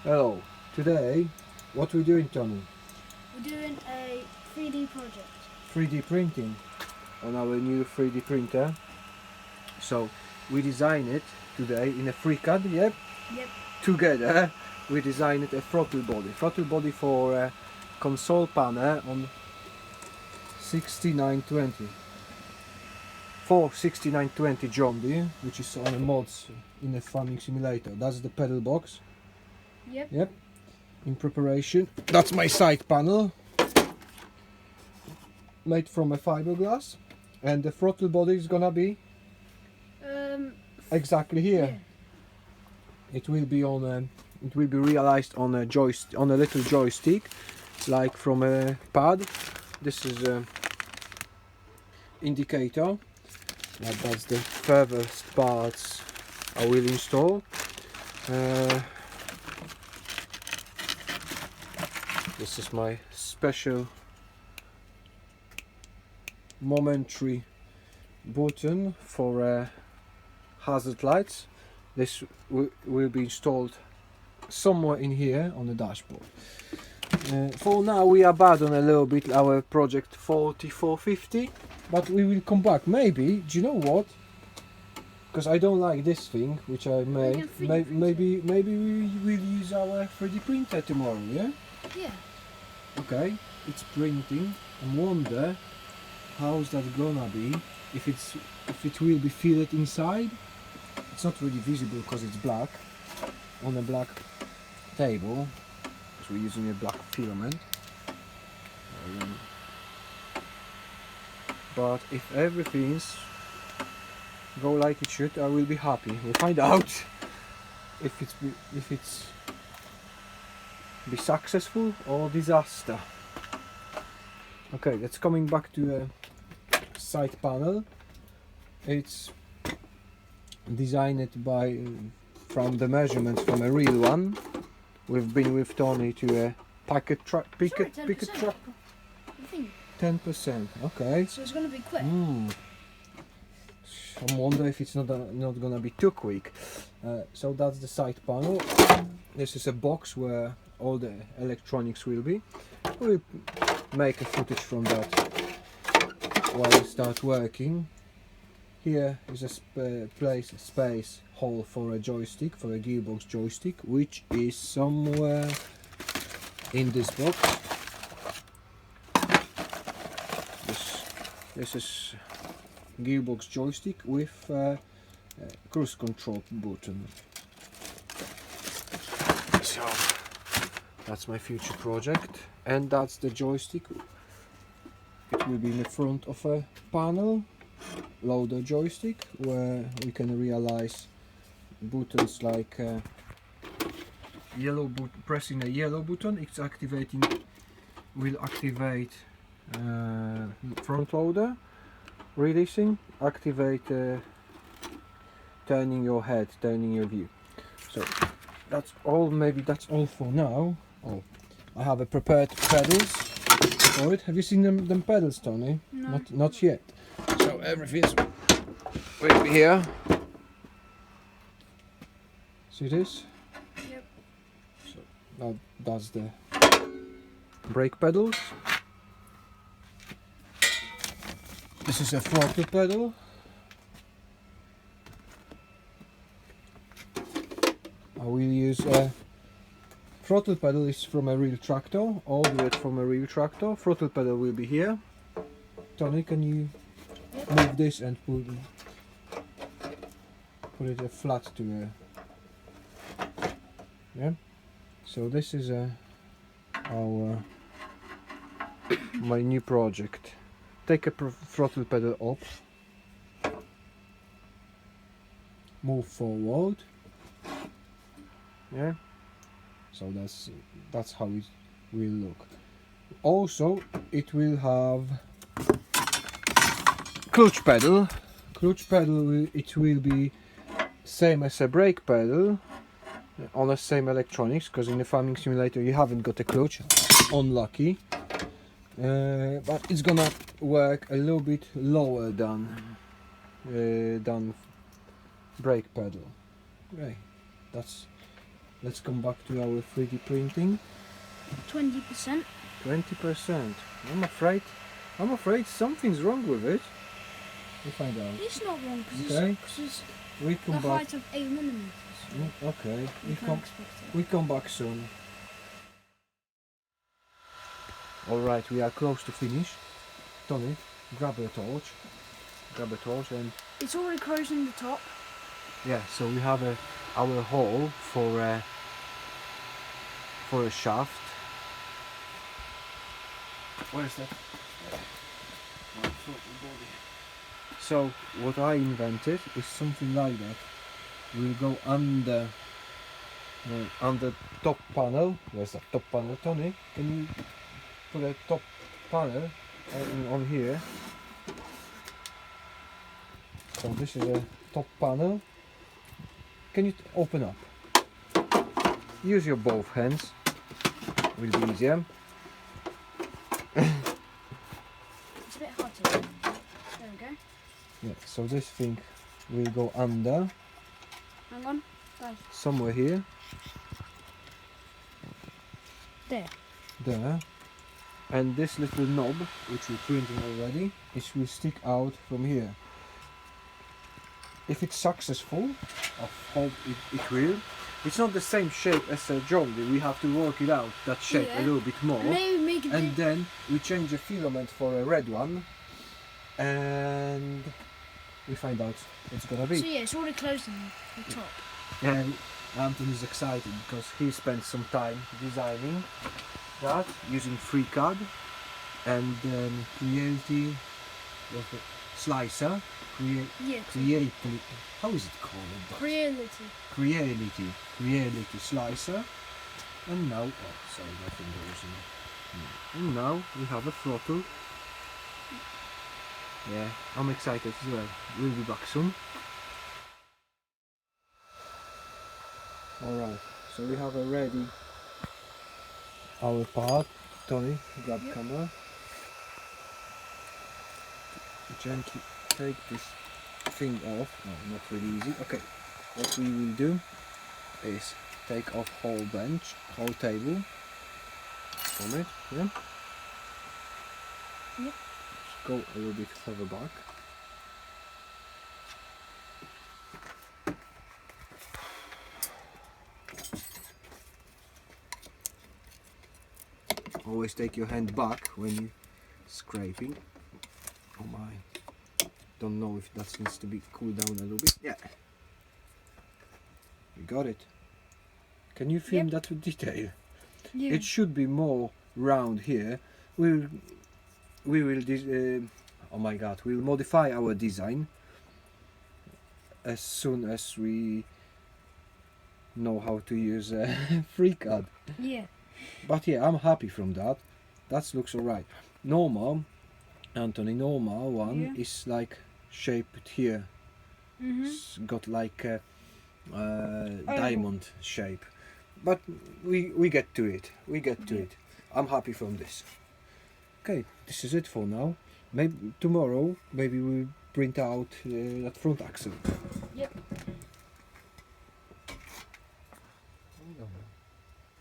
Hello. Today, what we're doing, Tony? We're doing a 3D project. 3D printing on our new 3D printer. So we designed it today in a FreeCAD. Yep. Yep. Together, we designed a throttle body for a console panel on 6920. For 6920 John Deere, which is on a mods in the farming simulator. That's the pedal box. Yep. Yep. In preparation. That's my side panel, made from a fiberglass, and the throttle body is gonna be exactly here. Yeah. It will be on a, it will be realized on a joystick, on a little joystick, like from a pad. This is a indicator. That's the furthest parts I will install. This is my special momentary button for hazard lights. This will be installed somewhere in here on the dashboard. For now we abandon a little bit our project 4450, but we will come back. Maybe, do you know what? Because I don't like this thing which I made. Maybe we will use our 3D printer tomorrow, yeah? Yeah. Okay, it's printing. I wonder how's that gonna be, if it will be filled inside. It's not really visible because it's black on a black table, because we're using a black filament. But if everything's go like it should, I will be happy. We'll find out if it's be successful or disaster. Okay, that's coming back to a side panel. It's designed by from the measurements from a real one. We've been with Tony to a picket truck. 10%. Okay. So it's gonna be quick. I wonder if it's not gonna be too quick. So that's the side panel. This is a box where all the electronics will be. We'll make a footage from that while we start working. Here is a space hole for a joystick, for a gearbox joystick, which is somewhere in this box. This is gearbox joystick with cruise control button. So that's my future project, and that's the joystick. It will be in the front of a panel, loader joystick, where we can realize buttons like pressing a yellow button. It's activating, will activate front loader, releasing, activate turning your head, turning your view. So that's all. Maybe that's all for now. Oh, I have a prepared pedals for it. Have you seen them pedals, Tony? No. Not yet. So everything's will be here. See this? Yep. So that's the brake pedals. This is a throttle pedal. I will use a throttle pedal is from a real tractor, all the way from a real tractor. Throttle pedal will be here. Tony, can you move this and put it flat to yeah. So this is our my new project. Take a throttle pedal up, move forward. Yeah. So that's how it will look. Also, it will have clutch pedal. Clutch pedal. It will be same as a brake pedal on the same electronics, because in the farming simulator you haven't got a clutch. Unlucky. But it's gonna work a little bit lower than brake pedal. Okay, that's Let's come back to our 3D printing. 20%. 20%. I'm afraid something's wrong with it. We'll find out. It's not wrong because Okay. it's We the come back. height of 8 millimeters. Okay. You can't expect it. We come back soon. Alright, we are close to finish. Tony, grab a torch. Grab a torch and It's already closing the top. yeah, so we have our hole for a shaft. Where is that? So what I invented is something like that. We'll go under top panel. Where's the top panel, Tony? Can you put a top panel on here? So this is a top panel. Can you open up? Use your both hands. Will be easier. It's a bit hot here. There we go. Yeah. So this thing will go under Hang on. Guys. somewhere here. There. There. And this little knob, which we're printing already, will stick out from here. If it's successful, I hope it will. It's not the same shape as a John Deere. We have to work it out, that shape a Yeah. little bit more. Maybe make it And then we change the filament for a red one. And we find out what it's gonna So be. yeah, it's already closing the top. And Anthony's excited because he spent some time designing that using FreeCAD and Creality slicer. Yeah. Creality. How is it called? Reality. Creality slicer. And now, oh, sorry, nothing goes in. And now we have a throttle. Yeah, I'm excited as well. We'll be back soon. Alright, so we have already our part. Tony, grab Yep. camera. Gently take this thing off. No, not really easy. Okay, what we will do is take off whole bench, whole table from it. Yeah. Yep. Go a little bit further back. Always take your hand back when you scraping. Oh my! Don't know if that needs to be cooled down a little bit. Yeah, we got it. Can you film that with detail? Yeah. It should be more round here. We will oh my God! We'll modify our design as soon as we know how to use FreeCAD. Yeah. But yeah, I'm happy from that. That looks alright. Normal, Anthony, normal one Yeah. is like shaped here. Mhm. It's got like a diamond shape. But we get to it. We get to Yeah. it. I'm happy from this. Okay, this is it for now. Maybe tomorrow, maybe we'll print out that front axle.